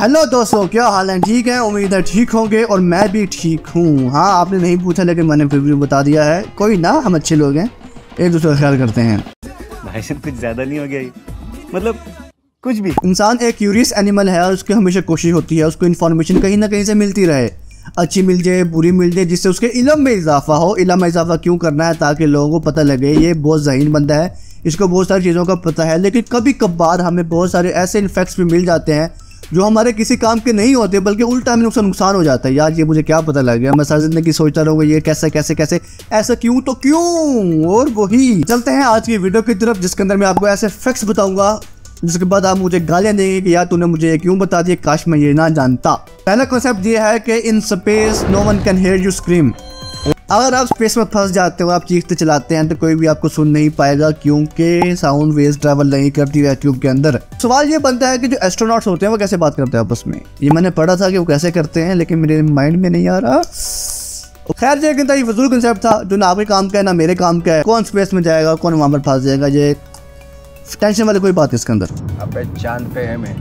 Hello दोस्तों, क्या हाल है? ठीक है, उम्मीद है ठीक होंगे और मैं भी ठीक हूँ। हाँ, आपने नहीं पूछा लेकिन मैंने फिर भी बता दिया है। कोई ना, हम अच्छे लोग हैं, एक दूसरे का ख्याल करते हैं। भाई साहब कुछ ज्यादा नहीं हो गया ये? मतलब कुछ भी। इंसान एक क्यूरियस एनिमल है और उसकी हमेशा कोशिश होती है उसको इन्फॉर्मेशन कहीं ना कहीं से मिलती रहे, अच्छी मिल जाए बुरी मिल जाए, जिससे उसके इल्म में इजाफा हो। इल्म में इजाफा क्यों करना है? ताकि लोगों को पता लगे ये बहुत ज़हीन बंदा है, इसको बहुत सारी चीज़ों का पता है। लेकिन कभी कभार हमें बहुत सारे ऐसे इन्फेक्ट्स भी मिल जाते हैं जो हमारे किसी काम के नहीं होते, बल्कि उल्टा हमें नुकसान हो जाता है। यार ये मुझे क्या पता लग गया, मैं सारी ज़िंदगी सोचता रहूँगा ये कैसे कैसे कैसे, ऐसा क्यों तो क्यों। और वही चलते हैं आज की वीडियो की तरफ, जिसके अंदर मैं आपको ऐसे फैक्ट्स बताऊंगा जिसके बाद आप मुझे गालियाँ देंगे कि यार तूने मुझे ये क्यों बता दिया, काश मैं ये ना जानता। पहला कॉन्सेप्ट ये है कि in space no one can hear you scream. अगर आप स्पेस में फंस जाते हो, आप चीखते चलाते हैं तो कोई भी आपको सुन नहीं पाएगा, क्योंकि साउंड वेव्स ट्रैवल नहीं करती वैक्यूम के अंदर। सवाल ये बनता है कि जो एस्ट्रोनॉट्स होते हैं वो कैसे बात करते हैं आपस में। ये मैंने पढ़ा था कि वो कैसे करते हैं, लेकिन मेरे माइंड में नहीं आ रहा। खैर ये कितना फजूल कंसेप्ट था जो ना आपके काम का है ना मेरे काम का है। कौन स्पेस में जाएगा, कौन वहाँ पर फंस जाएगा, ये टेंशन वाली कोई बात है इसके अंदर। अबे चांद पे है मैं।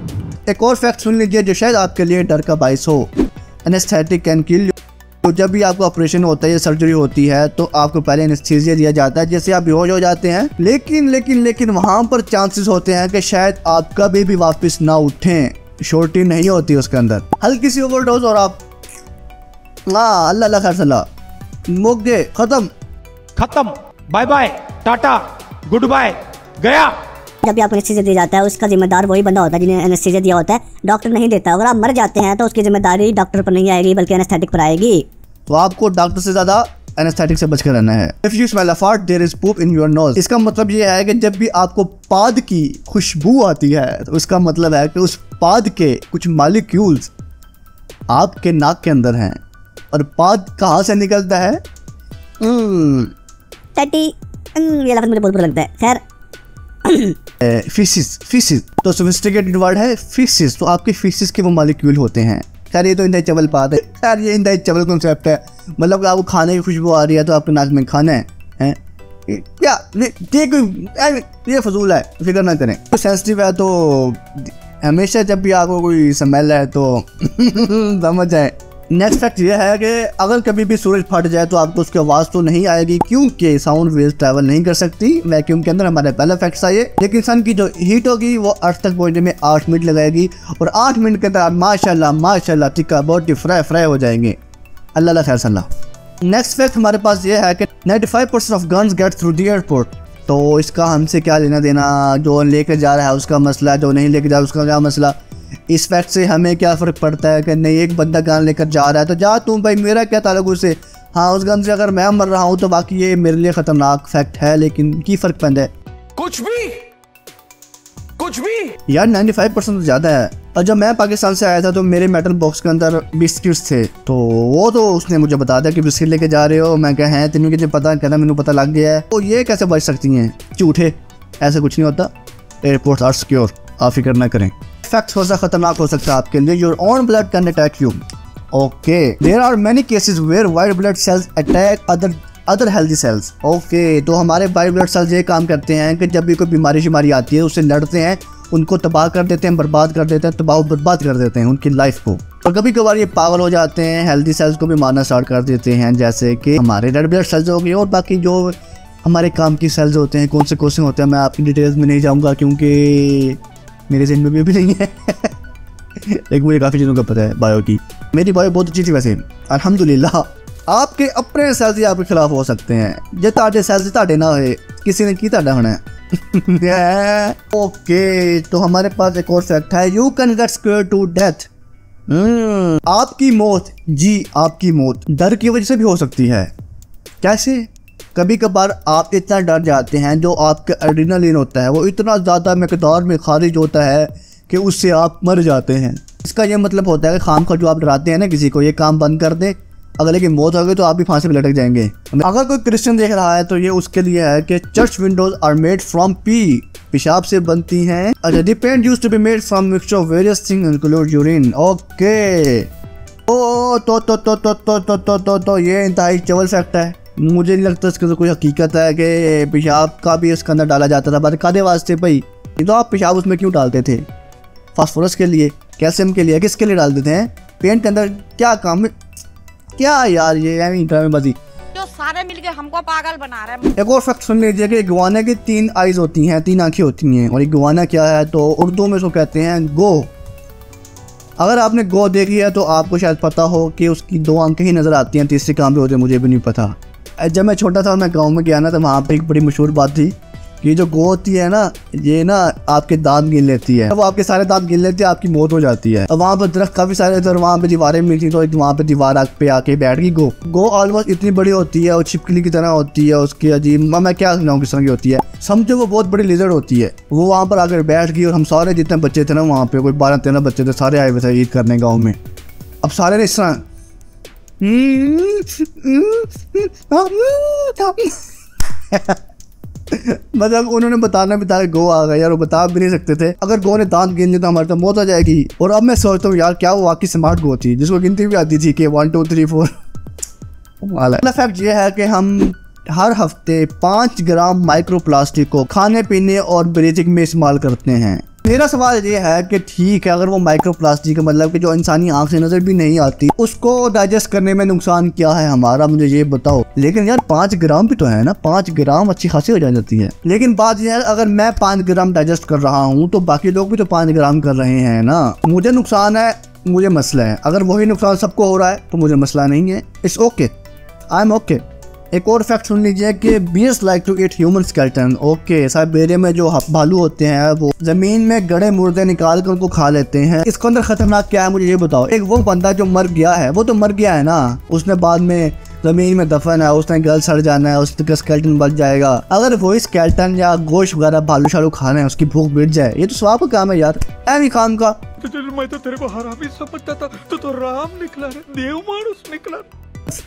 एक और फैक्ट सुन लीजिए जो शायद आपके लिए डर का बाइस हो। Anaesthetic can kill. तो जब भी आपको ऑपरेशन होता है या सर्जरी होती है तो आपको पहले एनेस्थीसिया दिया जाता है, जैसे आप बेहोश हो जाते हैं। लेकिन वहाँ पर चांसेस होते हैं कि शायद आप कभी भी वापस ना उठें। शॉर्टी नहीं होती उसके अंदर, हल्की सी ओवरडोज और आप अल्लाह खैर सलाह मुक गए, खत्म, bye bye, tata, good bye, गया। जब भी आपको एनेस्थीसिया दिया जाता है उसका जिम्मेदार वही बंदा होता है जिन्हें एनेस्थीसिया दिया होता है, डॉक्टर नहीं देता। अगर आप मर जाते हैं तो उसकी जिम्मेदारी डॉक्टर पर नहीं आएगी बल्कि एनेस्थेटिक पर आएगी। तो आपको डॉक्टर से ज्यादा एनेस्थेटिक से बचकर रहना है। If you smell a fart, there is poop in your nose। इसका मतलब ये है कि जब भी आपको पाद की खुशबू आती है तो उसका मतलब है कि उस पाद के कुछ मॉलिक्यूल्स आपके नाक के अंदर हैं। और पाद कहाँ से निकलता है? टट्टी, ये लफ्ज़ मुझे बहुत बुरा लगता है। खैर फीसिस तो सोफिस्टिकेटेड वर्ड है फीसिस। तो आपके फीसिस के वो मॉलिक्यूल होते हैं। खैर ये तो इंतहा चवल बात है। खैर ये इंतहा चवल कॉन्सेप्ट है, मतलब आपको खाने की खुशबू आ रही है तो आपके नाक में खाना है क्या? ये फजूल है, फिक्र ना करें। तो सेंसिटिव है तो हमेशा जब भी आपको कोई स्मेल है तो समझ जाए। नेक्स्ट फैक्ट ये है कि अगर कभी भी सूरज फट जाए तो आपको उसकी आवाज़ तो नहीं आएगी, क्योंकि साउंड वेव्स ट्रैवल नहीं कर सकती वैक्यूम के अंदर। हमारे पहला फैक्ट था ये। लेकिन सन की जो हीट होगी वो अर्थ तक पहुंचने में 8 मिनट लगाएगी और 8 मिनट के अंदर माशाल्लाह टिक्का बहुत फ्राई हो जाएंगे। अल्लाह खैर सल्लाह। नेक्स्ट फैक्ट हमारे पास ये है कि 95% of guns get through the airport. तो इसका हमसे क्या लेना देना? जो लेकर जा रहा है उसका मसला, जो नहीं लेकर जा रहा है उसका क्या मसला। इस फैक्ट से हमें क्या फ़र्क पड़ता है कि नहीं एक बंदा गन लेकर जा रहा है तो जा तुम भाई, मेरा क्या ताल्लुक उससे। हाँ, उस गन से अगर मैं मर रहा हूँ तो बाकी ये मेरे लिए ख़तरनाक फैक्ट है, लेकिन की फ़र्क पैदा है? कुछ भी यार 95% तो ज़्यादा है। और जब मैं पाकिस्तान से आया था तो मेरे मेटल बॉक्स के अंदर बिस्किट्स थे, तो वो तो उसने मुझे बता दिया कि बिस्किट लेके जा रहे हो। मैं कहा है तेन मुझे पता, कहना मैंने पता लग गया है। तो ये कैसे बच सकती हैं? झूठे, ऐसा कुछ नहीं होता। एयरपोर्ट्स आर सिक्योर, आप फिक्र ना करें। फैक्ट थोड़ा सा खतरनाक हो सकता है आपके लिए। Your own blood can attack you. Okay, there are many cases where white blood cells attack other healthy cells. Okay, तो हमारे वाइट ब्लड सेल्स ये काम करते हैं कि जब भी कोई बीमारी आती है उससे लड़ते हैं, उनको तबाह कर देते हैं, बर्बाद कर देते हैं, बर्बाद कर देते हैं उनकी लाइफ को। और कभी कभार ये पागल हो जाते हैं, हेल्दी सेल्स को भी मारना स्टार्ट कर देते हैं, जैसे कि हमारे रेड ब्लड सेल्स हो गए और बाकी जो हमारे काम की सेल्स होते हैं, कौन से होते हैं मैं आपकी डिटेल्स में नहीं जाऊँगा क्योंकि मेरे ज़हन में भी नहीं है। लेकिन मुझे काफ़ी चीज़ों का पता है बायो की। मेरी बायो बहुत अच्छी थी वैसे, अल्हम्दुलिल्लाह। आपके अपने सेल्स ही आपके खिलाफ हो सकते हैं। जे ताड़े सेल्स ताड़े ना होए, किसी ने की ताड़ा होना है। ओके, तो हमारे पास एक और फैक्ट है। You can get scared to death. आपकी मौत, जी आपकी मौत डर की वजह से भी हो सकती है। कैसे? कभी कभार आप इतना डर जाते हैं, जो आपका एड्रेनलिन होता है वो इतना ज़्यादा मकदार में खारिज होता है कि उससे आप मर जाते हैं। इसका ये मतलब होता है कि खाम खा जो आप डराते हैं ना किसी को, ये काम बंद कर दें, अगर लेकिन मौत हो गई तो आप भी फांसी पे लटक जाएंगे। अगर कोई क्रिश्चियन देख रहा है तो ये उसके लिए है कि church windows are made from pee, पेशाब से बनती हैं। अच्छा, the paint used to be made from mixture of various things include urine. Okay, तो ये इंतहाई चवल फैक्ट है। मुझे नहीं लगता इसके तो कोई हकीकत है कि पेशाब का भी उसके अंदर डाला जाता था। बात कादे वास्ते भाई? तो आप पेशाब उसमें क्यों डालते थे? फास्फोरस के लिए? कैल्शियम के लिए, किसके लिए डाल देते हैं पेंट के अंदर, क्या काम है क्या यार, ये ड्रामेबाजी। जो सारे मिलके हमको पागल बना रहे हैं। एक और फैक्ट सुन लीजिए कि इग्वाना की 3 आइज होती हैं, 3 आंखें होती हैं। और इग्वाना क्या है तो उर्दू में उसको कहते हैं गो। अगर आपने गो देखी है तो आपको शायद पता हो कि उसकी 2 आंखें ही नज़र आती हैं, तीसरी कहाँ पे होती है मुझे भी नहीं पता। जब मैं छोटा था और मैं गाँव में गया ना तो वहाँ पर एक बड़ी मशहूर बात थी कि जो गो होती है ना, ये ना आपके दांत गिन लेती है, वो आपके सारे दांत गिन लेती है, आपकी मौत हो जाती है। अब वहाँ पर दरख्त काफ़ी सारे थे और वहाँ पे दीवारें मिलती, तो वहाँ पे दीवार पे आके बैठ गई गो ऑलमोस्ट इतनी बड़ी होती है और छिपकली की तरह होती है, उसकी अजीब मैं क्या समझाऊँ किस तरह की होती है, समझो वो बहुत बड़ी लिजर्ड होती है। वो वहाँ पर आकर बैठ गई और हम सारे जितने बच्चे थे ना वहाँ पे, कोई 12-13 बच्चे थे, सारे आए हुए थे ईद करने गाँव में। अब सारे ने इस तरह मतलब उन्होंने बताना भी था कि गो आ गया और वो बता भी नहीं सकते थे। अगर गो ने दांत गिन लिया तो हमारे तो मौत आ जाएगी। और अब मैं सोचता हूँ यार क्या वो वाकई स्मार्ट गो थी जिसको गिनती भी आती थी कि 1 2 3 4। अगला फैक्ट ये है कि हम हर हफ्ते 5 ग्राम माइक्रो प्लास्टिक को खाने पीने और ब्रीथिंग में इस्तेमाल करते हैं। मेरा सवाल ये है कि ठीक है, अगर वो माइक्रो प्लास्टिक का मतलब कि जो इंसानी आंख से नजर भी नहीं आती, उसको डाइजेस्ट करने में नुकसान क्या है हमारा, मुझे ये बताओ। लेकिन यार 5 ग्राम भी तो है ना, 5 ग्राम अच्छी खासी हो जाती है। लेकिन बात यह है अगर मैं 5 ग्राम डाइजेस्ट कर रहा हूँ तो बाकी लोग भी तो 5 ग्राम कर रहे हैं ना। मुझे नुकसान है, मुझे मसला है। अगर वही नुकसान सबको हो रहा है तो मुझे मसला नहीं है। It's okay, I am okay. एक और फैक्ट सुन लीजिए कि bears like to eat human skeleton. Okay, Siberia में जो भालू होते हैं वो जमीन में गड़े मुर्दे निकाल कर उनको खा लेते हैं। इसके अंदर खतरनाक क्या है मुझे ये बताओ। एक वो बंदा जो मर गया है वो तो मर गया है ना, उसने बाद में जमीन में दफन है, उसने गल सड़ जाना है, उसका स्केलेटन बच जाएगा। अगर वही स्केलेटन या गोश्त वगैरह भालू शालू खाना है, उसकी भूख मिट जाए, ये तो स्वाब का काम है यार, ऐवी काम का। मैं तो तेरे को हरामी समझता था, तो राम निकला रे, देव मानुस निकला।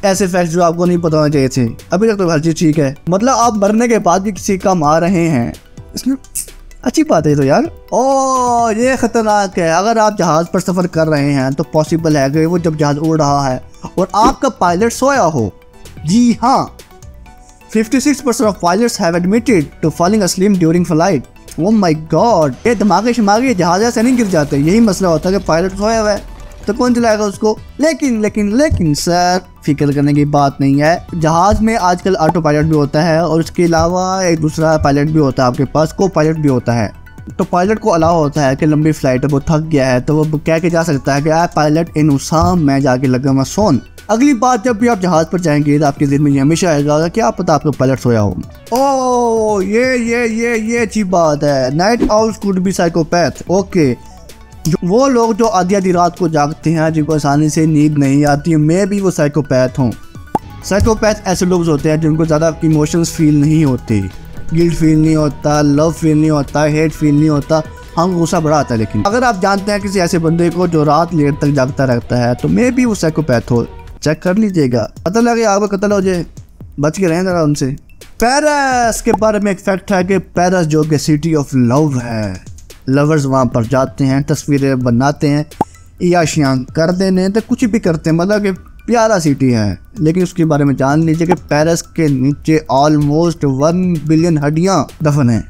ऐसे फैक्ट जो आपको नहीं पता होने चाहिए थे। अभी तक तो हर चीज ठीक है, मतलब आप मरने के बाद भी किसी काम आ रहे हैं, इसमें अच्छी बात है तो यार। ओ ये खतरनाक है। अगर आप जहाज पर सफर कर रहे हैं तो पॉसिबल है कि वो जब जहाज उड़ रहा है और आपका पायलट सोया हो। जी हाँ, 56% of pilots have admitted to falling asleep during flight. Oh my god, ये दिमागी जहाज ऐसे नहीं गिर जाते। यही मसला होता है कि पायलट सोया हुआ है तो कौन चलाएगा उसको। लेकिन सर फिक्र करने की बात नहीं है। जहाज में आजकल ऑटो पायलट भी होता है और उसके अलावा एक दूसरा पायलट भी होता है, आपके पास को पायलट भी होता है। तो पायलट को अलाउ होता है कि लंबी फ्लाइट है, वो थक गया है तो वो कह के जा सकता है कि आ पायलट इन उसाम मैं जाके लगा मैं सोन। अगली बात जब भी आप जहाज पर जाएंगे तो आपके दिल में हमेशा आएगा क्या पता आपका पायलट सोया हो। ओह ये अच्छी बात है। Night owls could be psychopath. Okay, वो लोग जो आधी रात को जागते हैं, जिनको आसानी से नींद नहीं आती, मैं भी वो साइकोपैथ हूँ। साइकोपैथ ऐसे लोग होते हैं जिनको ज़्यादा इमोशंस फील नहीं होते, गिल्ट फील नहीं होता, लव फील नहीं होता, हेट फील नहीं होता, हम गुस्सा बड़ा आता है। लेकिन अगर आप जानते हैं किसी ऐसे बंदे को जो रात लेट तक जागता रहता है तो मैं भी वो साइकोपैथ हो, चेक कर लीजिएगा, पता लगे आपको कत्ल हो जाए, बच के रहें जरा उनसे। पेरिस के बारे में एक फैक्ट है कि पेरिस जो कि सिटी ऑफ लव है, लवर्स वहाँ पर जाते हैं, तस्वीरें बनाते हैं, याशियाँ कर देने तो कुछ भी करते हैं, मतलब कि प्यारा सिटी है। लेकिन उसके बारे में जान लीजिए कि पेरिस के नीचे ऑलमोस्ट 1 बिलियन हड्डियाँ दफन हैं।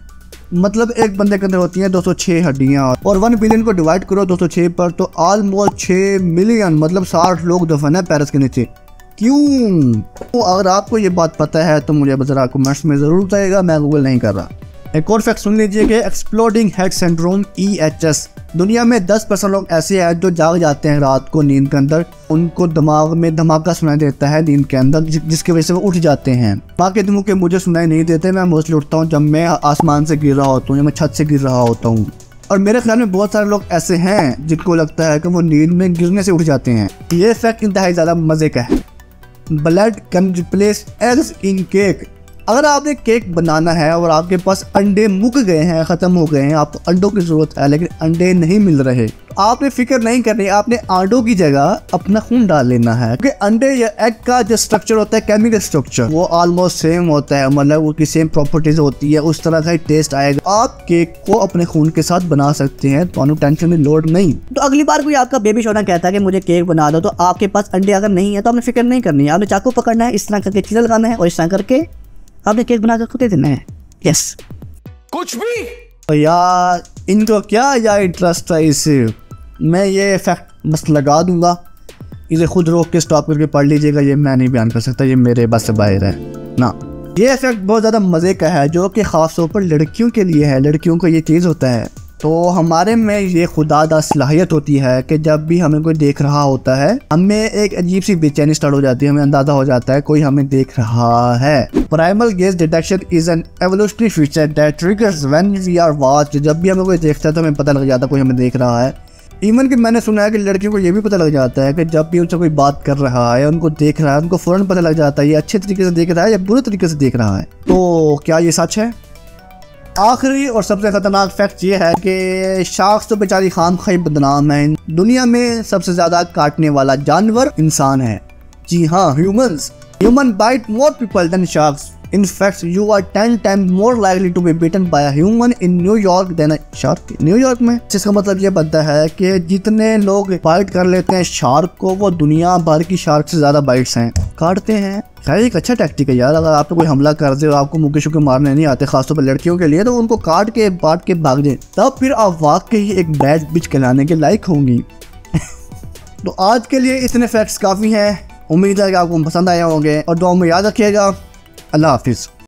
मतलब एक बंदे के अंदर होती हैं 206 हड्डियाँ और 1 बिलियन को डिवाइड करो 206 पर तो ऑलमोस्ट 6 मिलियन मतलब 60 लोग दफन है पेरिस के नीचे। क्यों? तो अगर आपको ये बात पता है तो मुझे ज़रा कमेंट्स में ज़रूर बताइएगा, मैं गूगल नहीं कर रहा। एक और फैक्ट सुन लीजिए कि एक्सप्लोडिंग हेड सिंड्रोम EHS, दुनिया में 10% लोग ऐसे हैं जो जाग जाते हैं रात को नींद के अंदर, उनको दिमाग में धमाका सुनाई देता है नींद के अंदर, जिसकी वजह से वो उठ जाते हैं। बाकी दिनों के मुझे सुनाई नहीं देते, मैं मोस्टली उठता हूँ जब मैं आसमान से गिर रहा होता हूँ या मैं छत से गिर रहा होता हूँ। और मेरे ख्याल में बहुत सारे लोग ऐसे हैं जिनको लगता है कि वो नींद में गिरने से उठ जाते हैं। ये फैक्ट इंतहाई ज़्यादा मज़े का है। Blood can replace eggs in cake. अगर आपने केक बनाना है और आपके पास अंडे मुक गए हैं, ख़त्म हो गए हैं, आपको अंडों की ज़रूरत है लेकिन अंडे नहीं मिल रहे, आपने फिक्र नहीं करनी, आपने अंडों की जगह अपना खून डाल लेना है। क्योंकि अंडे या एग का जो स्ट्रक्चर होता है, केमिकल स्ट्रक्चर, वो ऑलमोस्ट सेम होता है, मतलब उसकी सेम प्रॉपर्टीज होती है, उस तरह का ही टेस्ट आएगा। आप केक को अपने खून के साथ बना सकते हैं, तो टेंशन में लोड नहीं। तो अगली बार कोई आपका बेबी शोना कहता है कि मुझे केक बना दो, तो आपके पास अंडे अगर नहीं है तो आपने फिक्र नहीं करनी है, आपने चाकू पकड़ना है, इस तरह करके चीज़ लगाना है और इस तरह करके आपने केक बना कर दे देना है। यस, कुछ भी तो यार इनको क्या यार इंटरेस्ट है इस मैं ये फैक्ट बस लगा दूंगा, इसे खुद रोक के स्टॉप करके पढ़ लीजिएगा, ये मैं नहीं बयान कर सकता, ये मेरे बस से बाहर है ना। ये फैक्ट बहुत ज़्यादा मज़े का है जो कि ख़ास तौर पर लड़कियों के लिए है। लड़कियों को ये चीज़ होता है, तो हमारे में ये खुदादा सलाहियत होती है कि जब भी हमें कोई देख रहा होता है हमें एक अजीब सी बेचैनी स्टार्ट हो जाती है, हमें अंदाज़ा हो जाता है कोई हमें देख रहा है। Primal gaze detection is an evolutionary feature that triggers when we are watched. जब भी हमें कोई देखता है तो हमें पता लग जाता है कोई हमें देख रहा है। इवन कि मैंने सुना है कि लड़कियों को ये भी पता लग जाता है कि जब भी उनसे कोई बात कर रहा है, उनको देख रहा है, उनको फ़ौरन पता लग जाता है ये अच्छे तरीके से देख रहा है या बुरे तरीके से देख रहा है। तो क्या ये सच है? आखिरी और सबसे ख़तरनाक फैक्ट ये है कि शार्क्स तो बेचारी खाम खाई बदनाम है। दुनिया में सबसे ज़्यादा काटने वाला जानवर इंसान है। जी हाँ, human bite more people than sharks. In fact, you are 10 times more likely to be bitten by a human in New York than a shark. New York में, जिसका मतलब ये बनता है कि जितने लोग बाइट कर लेते हैं शार्क को, वो दुनिया भर की शार्क से ज़्यादा बाइट्स हैं, काटते हैं। खैर एक अच्छा टैक्टिक है यार, अगर आप पे कोई हमला कर दे और आपको मुक्के शुक्के मारने नहीं आते, खासतौर पर लड़कियों के लिए, तो उनको काट के बांट के भाग जाए, तब फिर आप वाकई एक बैड बिच कहलाने के लायक होंगी। तो आज के लिए इतने फैक्ट्स काफ़ी हैं। उम्मीद है कि आपको पसंद आए होंगे और दुआ में याद रखिएगा। अल्लाह हाफिज़।